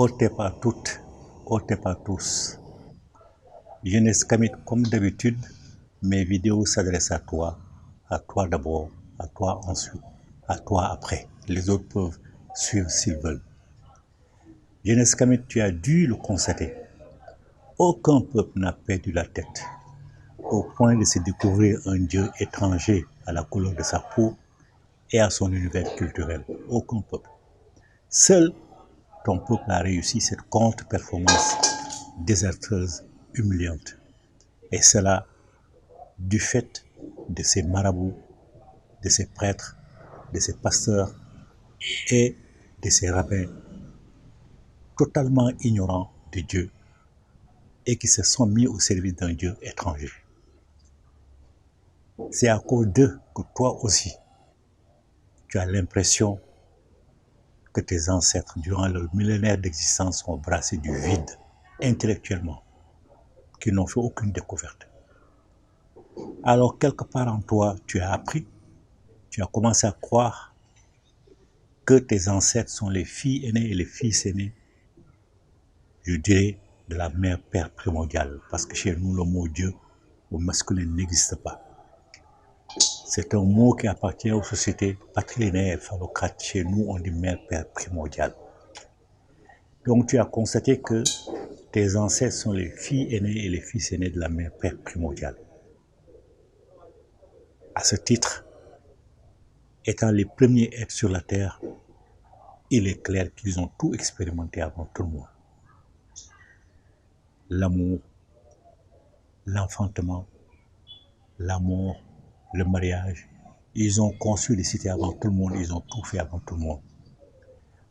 ôtez pas toutes, ôtez pas tous. Jeunesse Kamit, comme d'habitude, mes vidéos s'adressent à toi d'abord, à toi ensuite, à toi après. Les autres peuvent suivre s'ils veulent. Jeunesse Kamit, tu as dû le constater. Aucun peuple n'a perdu la tête au point de se découvrir un Dieu étranger à la couleur de sa peau et à son univers culturel. Aucun peuple. Seul ton peuple a réussi cette contre-performance désastreuse, humiliante. Et cela du fait de ces marabouts, de ces prêtres, de ces pasteurs et de ces rabbins totalement ignorants de Dieu et qui se sont mis au service d'un Dieu étranger. C'est à cause d'eux que toi aussi, tu as l'impression que tes ancêtres, durant leur millénaire d'existence, ont brassé du vide intellectuellement, qu'ils n'ont fait aucune découverte. Alors, quelque part en toi, tu as appris, tu as commencé à croire que tes ancêtres sont les filles aînées et les fils aînés, je dirais, de la mère père primordiale. Parce que chez nous, le mot Dieu au masculin n'existe pas. C'est un mot qui appartient aux sociétés patrilinéaires, phallocrates. Chez nous, on dit mère père primordiale. Donc, tu as constaté que tes ancêtres sont les filles aînées et les fils aînés de la mère père primordiale. À ce titre, étant les premiers êtres sur la terre, il est clair qu'ils ont tout expérimenté avant tout le monde. L'amour, l'enfantement, l'amour, le mariage. Ils ont conçu les cités avant tout le monde, ils ont tout fait avant tout le monde.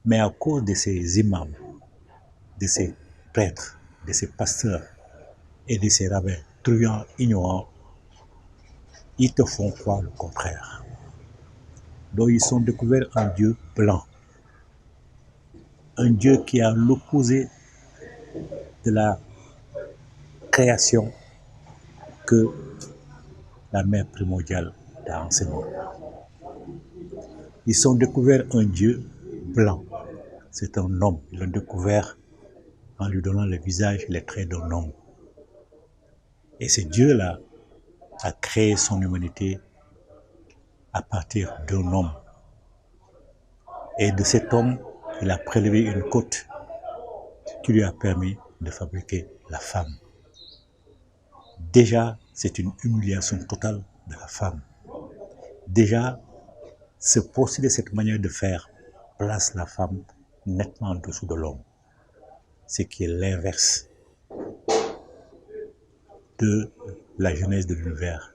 Mais à cause de ces imams, de ces prêtres, de ces pasteurs et de ces rabbins truands, ignorants, ils te font croire le contraire. Donc ils ont découvert un Dieu blanc, un Dieu qui est à l'opposé de la création que la mère primordiale t'a enseigné. Ils ont découvert un Dieu blanc. C'est un homme. Ils l'ont découvert en lui donnant le visage et les traits d'un homme. Et ce Dieu-là a créé son humanité à partir d'un homme. Et de cet homme, il a prélevé une côte qui lui a permis de fabriquer la femme. Déjà, c'est une humiliation totale de la femme. Déjà, se procéder de cette manière de faire place la femme nettement en dessous de l'homme, ce qui est l'inverse de la genèse de l'univers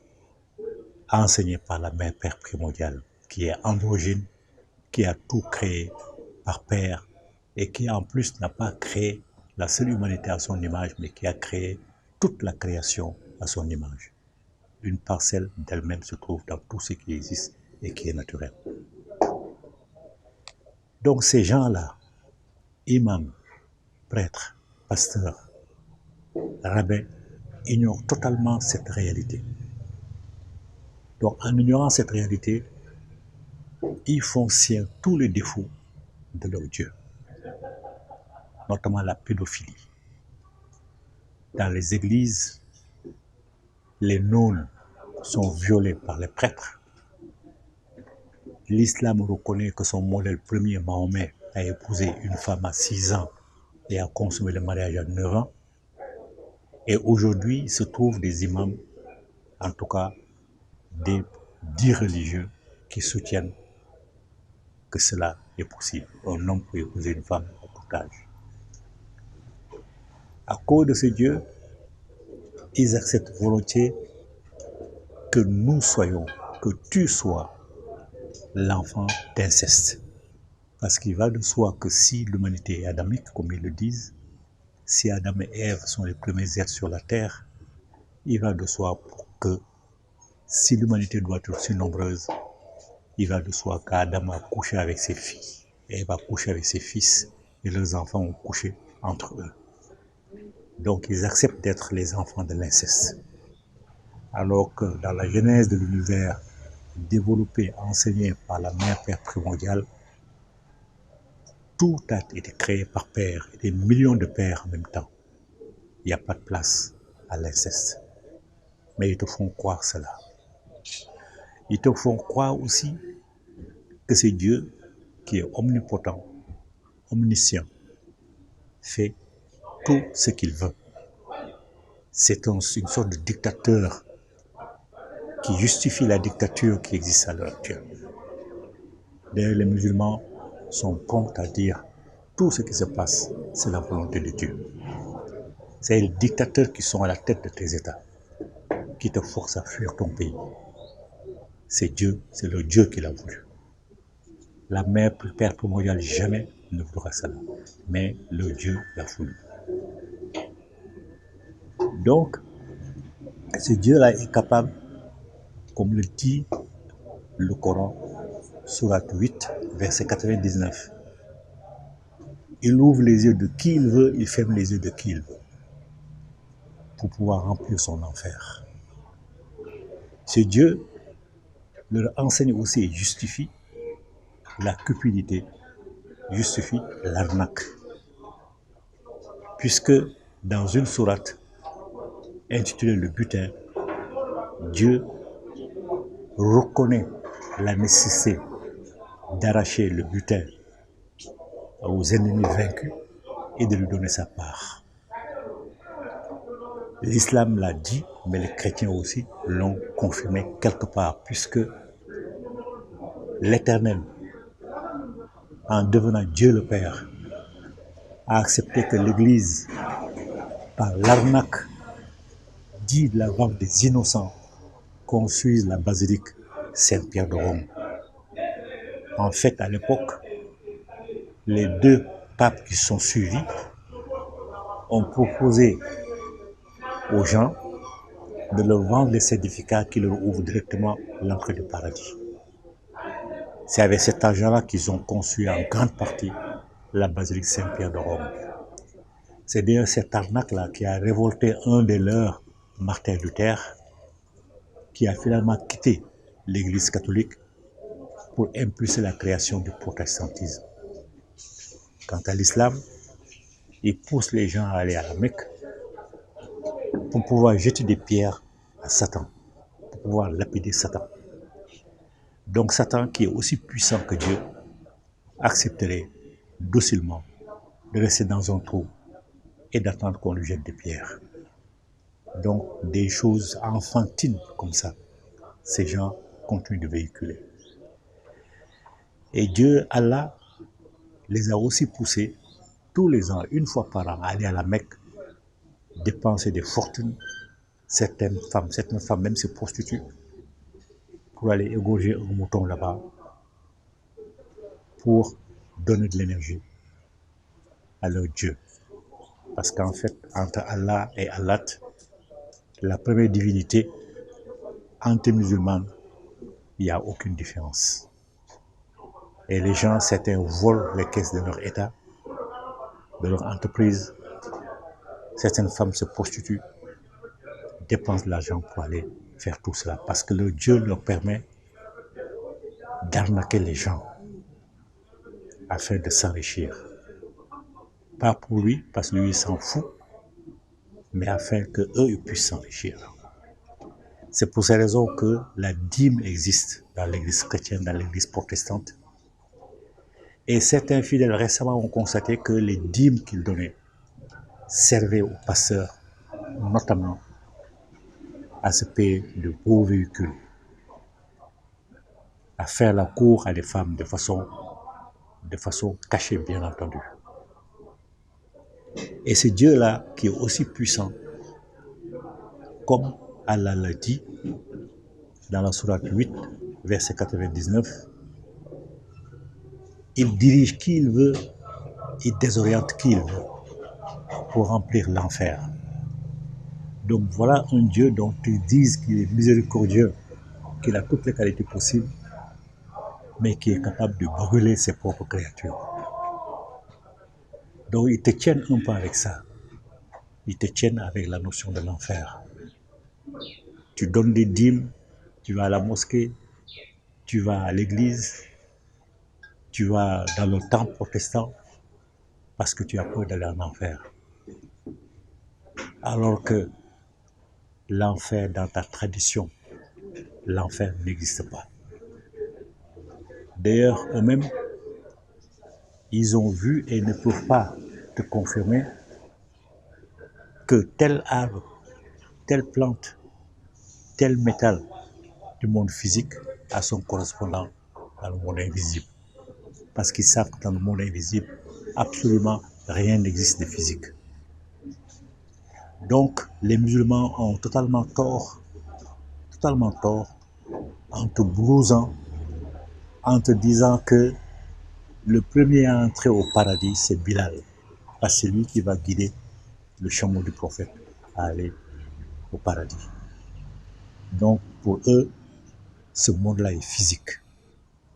enseignée par la mère père primordiale, qui est androgyne, qui a tout créé par père et qui en plus n'a pas créé la seule humanité à son image, mais qui a créé toute la création à son image. Une parcelle d'elle-même se trouve dans tout ce qui existe et qui est naturel. Donc ces gens-là, imams, prêtres, pasteurs, rabbins, ignorent totalement cette réalité. Donc en ignorant cette réalité, ils font sien tous les défauts de leur Dieu, notamment la pédophilie. Dans les églises, les nonnes sont violées par les prêtres. L'islam reconnaît que son modèle premier, Mahomet, a épousé une femme à 6 ans et a consommé le mariage à 9 ans. Et aujourd'hui, il se trouve des imams, en tout cas des 10 religieux, qui soutiennent que cela est possible. Un homme peut épouser une femme à tout âge. À cause de ce Dieu, ils acceptent volontiers que nous soyons, que tu sois l'enfant d'inceste. Parce qu'il va de soi que si l'humanité est adamique, comme ils le disent, si Adam et Ève sont les premiers êtres sur la terre, il va de soi que si l'humanité doit être aussi nombreuse, il va de soi qu'Adam a couché avec ses filles, et Ève a couché avec ses fils, et leurs enfants ont couché entre eux. Donc ils acceptent d'être les enfants de l'inceste. Alors que dans la genèse de l'univers, développée, enseignée par la mère père primordiale, tout a été créé par père, et des millions de pères en même temps. Il n'y a pas de place à l'inceste. Mais ils te font croire cela. Ils te font croire aussi que c'est Dieu qui est omnipotent, omniscient, fait tout ce qu'il veut. C'est une sorte de dictateur qui justifie la dictature qui existe à l'heure actuelle. D'ailleurs, les musulmans sont prompts à dire tout ce qui se passe, c'est la volonté de Dieu. C'est les dictateurs qui sont à la tête de tes États, qui te forcent à fuir ton pays. C'est Dieu, c'est le Dieu qui l'a voulu. La mère, père primordial, jamais ne voudra cela. Mais le Dieu l'a voulu. Donc, ce Dieu-là est capable, comme le dit le Coran, sourate 8, verset 99. Il ouvre les yeux de qui il veut, il ferme les yeux de qui il veut, pour pouvoir remplir son enfer. Ce Dieu leur enseigne aussi et justifie la cupidité, justifie l'arnaque. Puisque dans une sourate intitulée Le butin, Dieu reconnaît la nécessité d'arracher le butin aux ennemis vaincus et de lui donner sa part. L'islam l'a dit, mais les chrétiens aussi l'ont confirmé quelque part, puisque l'Éternel, en devenant Dieu le Père, a accepté que l'Église, par l'arnaque, dit de la vente des innocents, construise la basilique Saint-Pierre de Rome. En fait, à l'époque, les deux papes qui sont suivis ont proposé aux gens de leur vendre les certificats qui leur ouvrent directement l'entrée du paradis. C'est avec cet argent-là qu'ils ont construit en grande partie la basilique Saint-Pierre de Rome. C'est d'ailleurs cette arnaque-là qui a révolté un des leurs, Martin Luther, qui a finalement quitté l'Église catholique pour impulser la création du protestantisme. Quant à l'islam, il pousse les gens à aller à la Mecque pour pouvoir jeter des pierres à Satan, pour pouvoir lapider Satan. Donc Satan, qui est aussi puissant que Dieu, accepterait docilement de rester dans un trou et d'attendre qu'on lui jette des pierres. Donc des choses enfantines comme ça, ces gens continuent de véhiculer. Et Dieu, Allah, les a aussi poussés tous les ans, une fois par an, à aller à la Mecque, dépenser des fortunes. Certaines femmes même se prostituent pour aller égorger un mouton là-bas, pour donner de l'énergie à leur Dieu. Parce qu'en fait, entre Allah et Allah, la première divinité, entre musulmans, il n'y a aucune différence. Et les gens, certains volent les caisses de leur État, de leur entreprise. Certaines femmes se prostituent, dépensent de l'argent pour aller faire tout cela. Parce que le Dieu leur permet d'arnaquer les gens afin de s'enrichir. Pas pour lui, parce que lui, il s'en fout, mais afin qu'eux, ils puissent s'enrichir. C'est pour ces raisons que la dîme existe dans l'église chrétienne, dans l'église protestante. Et certains fidèles récemment ont constaté que les dîmes qu'ils donnaient servaient aux pasteurs, notamment à se payer de beaux véhicules, à faire la cour à des femmes de façon cachée, bien entendu. Et c'est Dieu-là qui est aussi puissant, comme Allah l'a dit dans la sourate 8, verset 99, il dirige qui il veut, il désoriente qui il veut pour remplir l'enfer. Donc voilà un Dieu dont ils disent qu'il est miséricordieux, qu'il a toutes les qualités possibles, mais qui est capable de brûler ses propres créatures. Donc ils te tiennent un peu avec ça. Ils te tiennent avec la notion de l'enfer. Tu donnes des dîmes, tu vas à la mosquée, tu vas à l'église, tu vas dans le temple protestant, parce que tu as peur d'aller en enfer. Alors que l'enfer dans ta tradition, l'enfer n'existe pas. D'ailleurs, eux-mêmes, ils ont vu et ne peuvent pas te confirmer que tel arbre, telle plante, tel métal du monde physique a son correspondant dans le monde invisible. Parce qu'ils savent que dans le monde invisible, absolument rien n'existe de physique. Donc, les musulmans ont totalement tort en te blousant, en te disant que le premier à entrer au paradis, c'est Bilal. Parce que c'est lui qui va guider le chameau du prophète à aller au paradis. Donc, pour eux, ce monde-là est physique,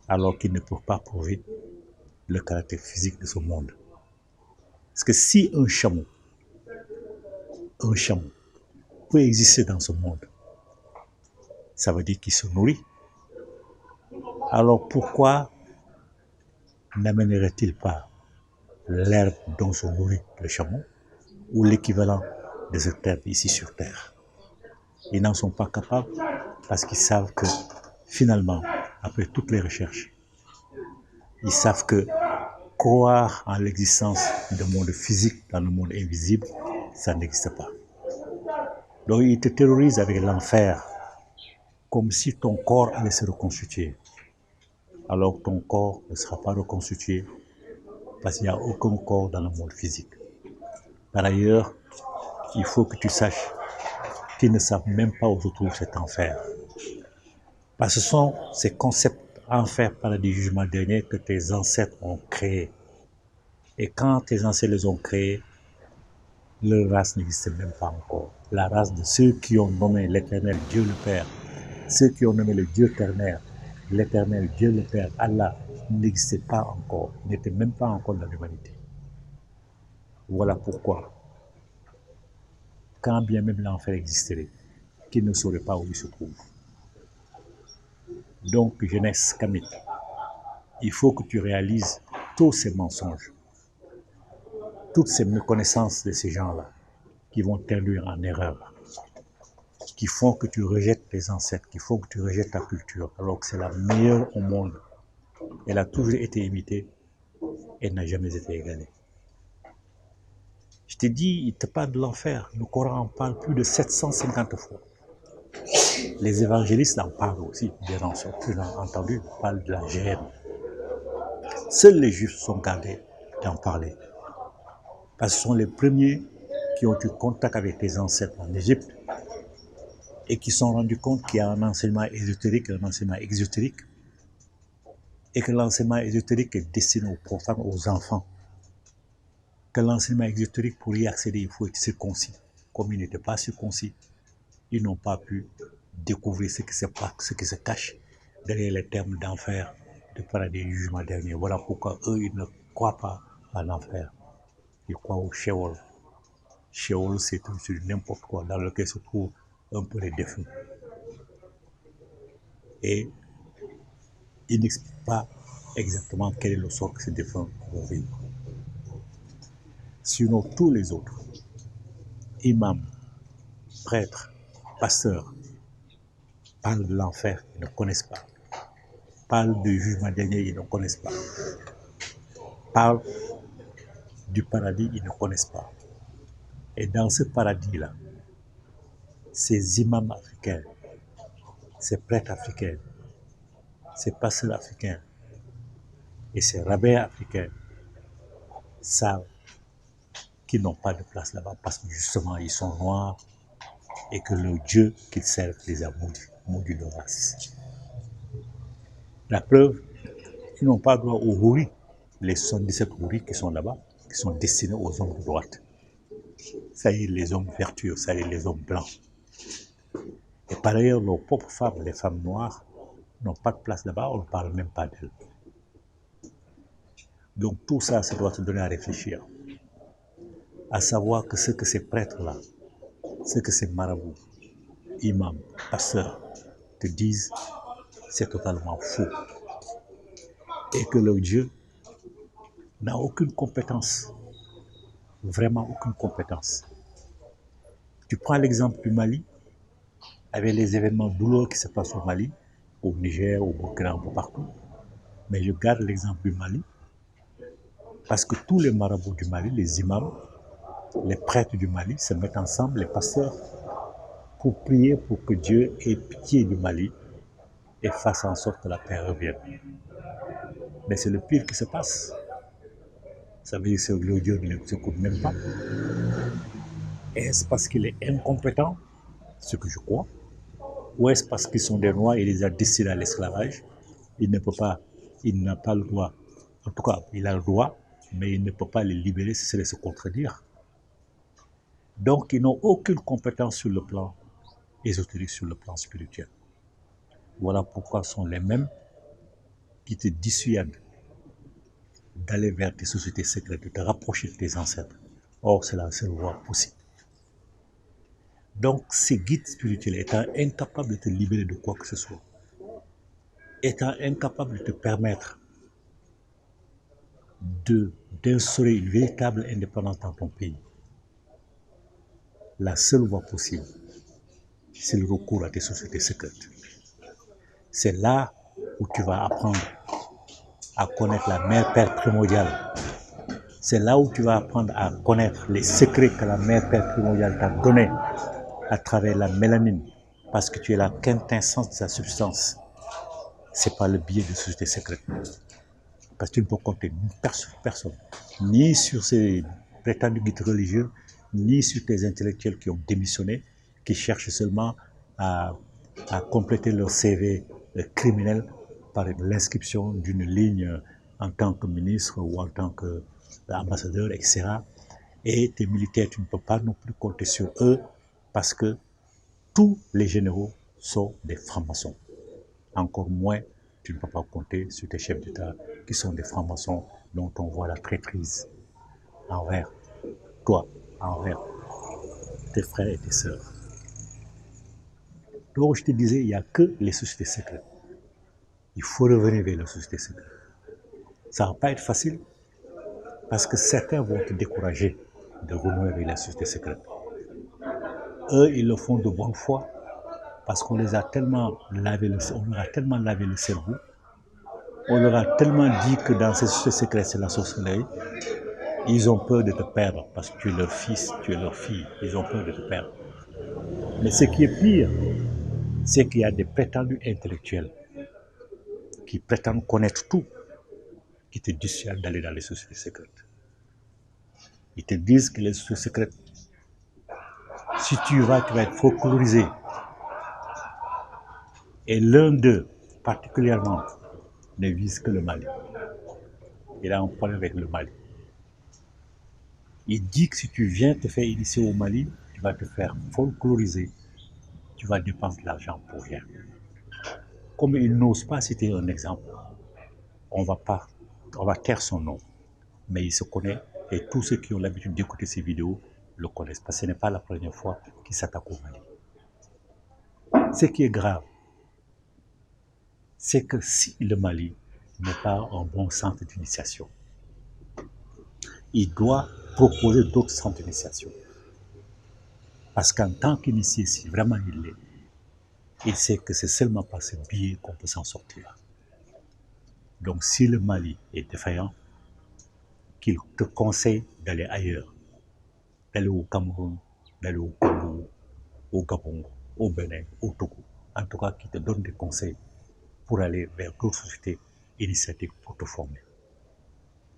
alors qu'ils ne peuvent pas prouver le caractère physique de ce monde. Parce que si un chameau peut exister dans ce monde, ça veut dire qu'il se nourrit. Alors pourquoi n'amènerait-il pas l'herbe dont se nourrit le chameau ou l'équivalent de cette herbe ici sur Terre? Ils n'en sont pas capables parce qu'ils savent que finalement, après toutes les recherches, ils savent que croire en l'existence d'un monde physique dans le monde invisible, ça n'existe pas. Donc ils te terrorisent avec l'enfer, comme si ton corps allait se reconstituer. Alors ton corps ne sera pas reconstitué parce qu'il n'y a aucun corps dans le monde physique. Par ailleurs, il faut que tu saches qu'ils ne savent même pas où se trouve cet enfer. Parce que ce sont ces concepts enfer, paradis, jugement dernier que tes ancêtres ont créés. Et quand tes ancêtres les ont créés, leur race n'existait même pas encore. La race de ceux qui ont nommé l'éternel Dieu le Père, ceux qui ont nommé le Dieu ternaire, l'éternel Dieu le Père, Allah, n'existait pas encore, n'était même pas encore dans l'humanité. Voilà pourquoi, quand bien même l'enfer existerait, qu'ils ne sauraient pas où il se trouve. Donc, jeunesse Kamit, il faut que tu réalises tous ces mensonges, toutes ces méconnaissances de ces gens-là, qui vont t'induire en erreur, qui font que tu rejettes tes ancêtres, qui font que tu rejettes ta culture, alors que c'est la meilleure au monde. Elle a toujours été imitée, elle n'a jamais été égalée. Je te dis, il te parle de l'enfer. Le Coran en parle plus de 750 fois. Les évangélistes en parlent aussi, bien sûr, tu l'as entendu, ils parlent de la GM. Seuls les Juifs sont gardés d'en parler. Parce que ce sont les premiers qui ont eu contact avec tes ancêtres en Égypte et qui se sont rendus compte qu'il y a un enseignement ésotérique et un enseignement exotérique, et que l'enseignement ésotérique est destiné aux profanes, aux enfants. Que l'enseignement exotérique, pour y accéder, il faut être circoncis. Comme ils n'étaient pas circoncis, ils n'ont pas pu découvrir ce qui se cache derrière les termes d'enfer, de paradis, du jugement dernier. Voilà pourquoi eux, ils ne croient pas à l'enfer. Ils croient au Sheol. Sheol, c'est n'importe quoi dans lequel se trouvent un peu les défunts. Et ils n'expliquent pas exactement quel est le sort que ces défunts vont vivre. Sinon, tous les autres, imams, prêtres, pasteurs, parlent de l'enfer, ils ne connaissent pas. Parlent du jugement dernier, ils ne connaissent pas. Parlent du paradis, ils ne connaissent pas. Et dans ce paradis-là, ces imams africains, ces prêtres africains, ces pasteurs africains et ces rabbins africains savent qu'ils n'ont pas de place là-bas parce que justement ils sont noirs et que le Dieu qu'ils servent les a maudits de race. La preuve, ils n'ont pas droit aux houris, les 77 houris qui sont là-bas, qui sont destinés aux hommes de droite. Ça y est, les hommes vertueux, ça y est, les hommes blancs. Et par ailleurs, leurs propres femmes, les femmes noires, n'ont pas de place là-bas, on ne parle même pas d'elles. Donc tout ça, ça doit te donner à réfléchir. À savoir que ce que ces prêtres-là, ce que ces marabouts, imams, pasteurs te disent, c'est totalement faux. Et que leur Dieu n'a aucune compétence vraiment aucune compétence. Tu prends l'exemple du Mali, avec les événements douloureux qui se passent au Mali, au Niger, au Burkina, un peu partout. Mais je garde l'exemple du Mali, parce que tous les marabouts du Mali, les imams, les prêtres du Mali se mettent ensemble, les pasteurs, pour prier pour que Dieu ait pitié du Mali et fasse en sorte que la paix revienne. Mais c'est le pire qui se passe. Ça veut dire que le Dieu ne les écoute même pas. Est-ce parce qu'il est incompétent, ce que je crois, ou est-ce parce qu'ils sont des Noirs et il les a destinés à l'esclavage? Il ne peut pas, il n'a pas le droit. En tout cas, il a le droit, mais il ne peut pas les libérer si c'est de se contredire. Donc, ils n'ont aucune compétence sur le plan ésotérique, sur le plan spirituel. Voilà pourquoi ce sont les mêmes qui te dissuadent d'aller vers tes sociétés secrètes, de te rapprocher de tes ancêtres. Or, c'est la seule voie possible. Donc, ces guides spirituels étant incapables de te libérer de quoi que ce soit, étant incapables de te permettre d'instaurer une véritable indépendance dans ton pays, la seule voie possible, c'est le recours à tes sociétés secrètes. C'est là où tu vas apprendre à connaître la mère Père primordiale. C'est là où tu vas apprendre à connaître les secrets que la mère Père primordiale t'a donnés à travers la mélanine, parce que tu es la quintessence de sa substance. C'est par le biais de sociétés secrètes. Parce que tu ne peux compter personne, ni sur ces prétendus guides religieux, ni sur tes intellectuels qui ont démissionné, qui cherchent seulement à compléter leur CV criminel par l'inscription d'une ligne en tant que ministre ou en tant qu'ambassadeur, etc. Et tes militaires, tu ne peux pas non plus compter sur eux parce que tous les généraux sont des francs-maçons. Encore moins, tu ne peux pas compter sur tes chefs d'État qui sont des francs-maçons dont on voit la traîtrise envers toi, envers tes frères et tes sœurs. Donc, je te disais, il n'y a que les sociétés secrètes. Il faut revenir vers les sociétés secrètes. Ça ne va pas être facile parce que certains vont te décourager de renouer avec les sociétés secrètes. Eux, ils le font de bonne foi parce qu'on les a tellement lavé on leur a tellement lavé le cerveau, on leur a tellement dit que dans ces sociétés secrètes, c'est la sorcellerie. Ils ont peur de te perdre parce que tu es leur fils, tu es leur fille. Ils ont peur de te perdre. Mais ce qui est pire, c'est qu'il y a des prétendus intellectuels qui prétendent connaître tout, qui te dissuadent d'aller dans les sociétés secrètes. Ils te disent que les sociétés secrètes, si tu vas être folklorisé. Et l'un d'eux, particulièrement, ne vise que le Mali. Il a un problème avec le Mali. Il dit que si tu viens te faire initier au Mali, tu vas te faire folkloriser, tu vas dépenser de l'argent pour rien. Comme il n'ose pas citer un exemple, on va taire son nom. Mais il se connaît et tous ceux qui ont l'habitude d'écouter ces vidéos le connaissent parce que ce n'est pas la première fois qu'il s'attaque au Mali. Ce qui est grave, c'est que si le Mali n'est pas un bon centre d'initiation, il doit proposer d'autres centres d'initiation. Parce qu'en tant qu'initié, si vraiment il l'est, il sait que c'est seulement par ce biais qu'on peut s'en sortir. Donc si le Mali est défaillant, qu'il te conseille d'aller ailleurs, d'aller au Cameroun, d'aller au Congo, au Gabon, au Bénin, au Togo. En tout cas, qui te donne des conseils pour aller vers d'autres sociétés initiatiques pour te former.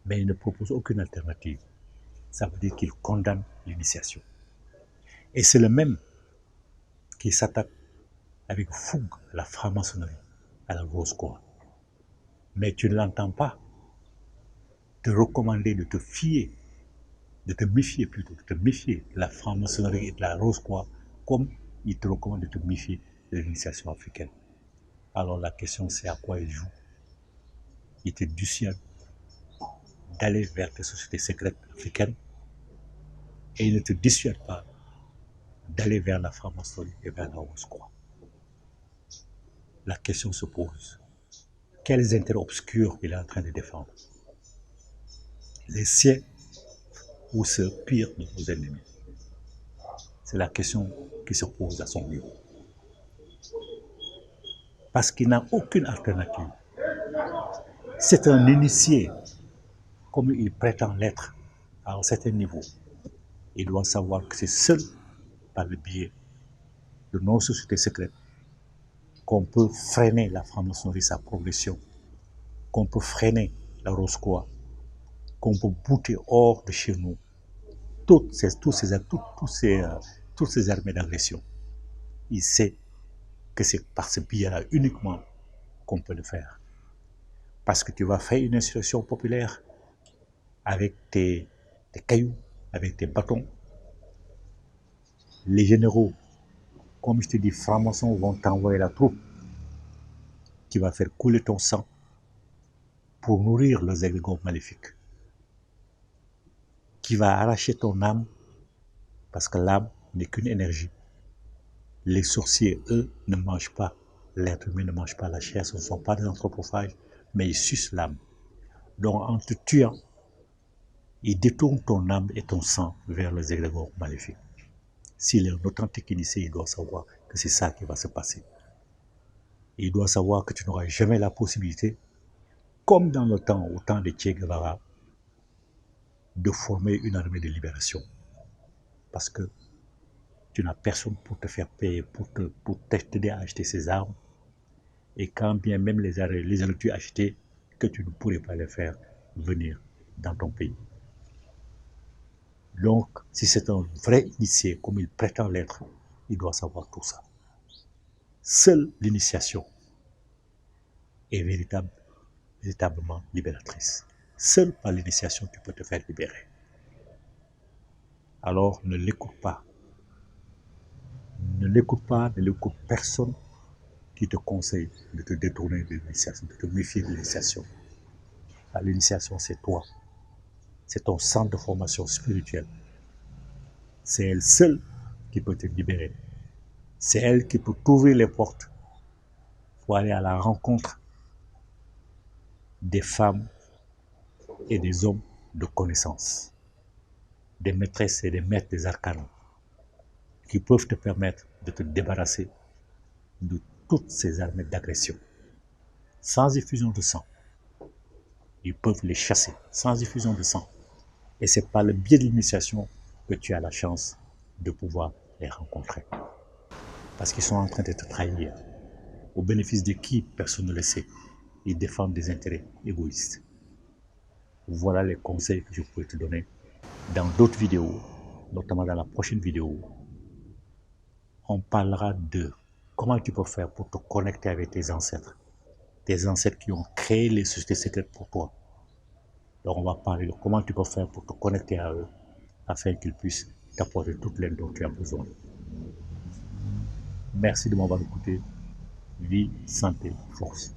Mais il ne propose aucune alternative. Ça veut dire qu'il condamne l'initiation. Et c'est le même qui s'attaque avec fougue à la franc-maçonnerie, à la Rose-Croix. Mais tu ne l'entends pas te recommander de te fier, de te méfier plutôt, de te méfier de la franc-maçonnerie et de la Rose-Croix, comme il te recommande de te méfier de l'initiation africaine. Alors la question c'est à quoi il joue. Il te dissuade d'aller vers tes sociétés secrètes africaines et il ne te dissuade pas d'aller vers la franc-maçonnerie et vers la Rose-Croix. La question se pose. Quels intérêts obscurs il est en train de défendre? Les siens ou ce pire de nos ennemis? C'est la question qui se pose à son niveau. Parce qu'il n'a aucune alternative. C'est un initié, comme il prétend l'être, à un certain niveau. Il doit savoir que c'est seul par le biais de nos sociétés secrètes qu'on peut freiner la franc-maçonnerie, sa progression, qu'on peut freiner la Roscoa, qu'on peut bouter hors de chez nous toutes ces armées d'agression. Il sait que c'est par ce biais-là uniquement qu'on peut le faire. Parce que tu vas faire une insurrection populaire avec tes cailloux, avec tes bâtons. Les généraux, comme je te dis, francs-maçons vont t'envoyer la troupe qui va faire couler ton sang pour nourrir leurs égrégores maléfiques, qui va arracher ton âme, parce que l'âme n'est qu'une énergie. Les sorciers, eux, ne mangent pas. L'être humain ne mange pas la chair, ce ne sont pas des anthropophages, mais ils sucent l'âme. Donc en te tuant, ils détournent ton âme et ton sang vers les égrégores maléfiques. S'il est un authentique initié, il doit savoir que c'est ça qui va se passer. Il doit savoir que tu n'auras jamais la possibilité, comme dans le temps, au temps de Che Guevara, de former une armée de libération. Parce que tu n'as personne pour te faire payer, pour t'aider à acheter ces armes. Et quand bien même les aurais-tu achetés, que tu ne pourrais pas les faire venir dans ton pays. Donc, si c'est un vrai initié, comme il prétend l'être, il doit savoir tout ça. Seule l'initiation est véritablement libératrice. Seule par l'initiation, tu peux te faire libérer. Alors, ne l'écoute pas. Ne l'écoute pas, ne l'écoute personne qui te conseille de te détourner de l'initiation, de te méfier de l'initiation. L'initiation, c'est toi. C'est ton centre de formation spirituelle. C'est elle seule qui peut te libérer. C'est elle qui peut t'ouvrir les portes pour aller à la rencontre des femmes et des hommes de connaissance, des maîtresses et des maîtres des arcanes qui peuvent te permettre de te débarrasser de toutes ces armées d'agression. Sans effusion de sang, ils peuvent les chasser sans effusion de sang. Et c'est par le biais de l'initiation que tu as la chance de pouvoir les rencontrer. Parce qu'ils sont en train de te trahir. Au bénéfice de qui, personne ne le sait. Ils défendent des intérêts égoïstes. Voilà les conseils que je pourrais te donner. Dans d'autres vidéos, notamment dans la prochaine vidéo, on parlera de comment tu peux faire pour te connecter avec tes ancêtres qui ont créé les sociétés secrètes pour toi. Donc on va parler de comment tu peux faire pour te connecter à eux afin qu'ils puissent t'apporter toute l'aide dont tu as besoin. Merci de m'avoir écouté. Vie, santé, force.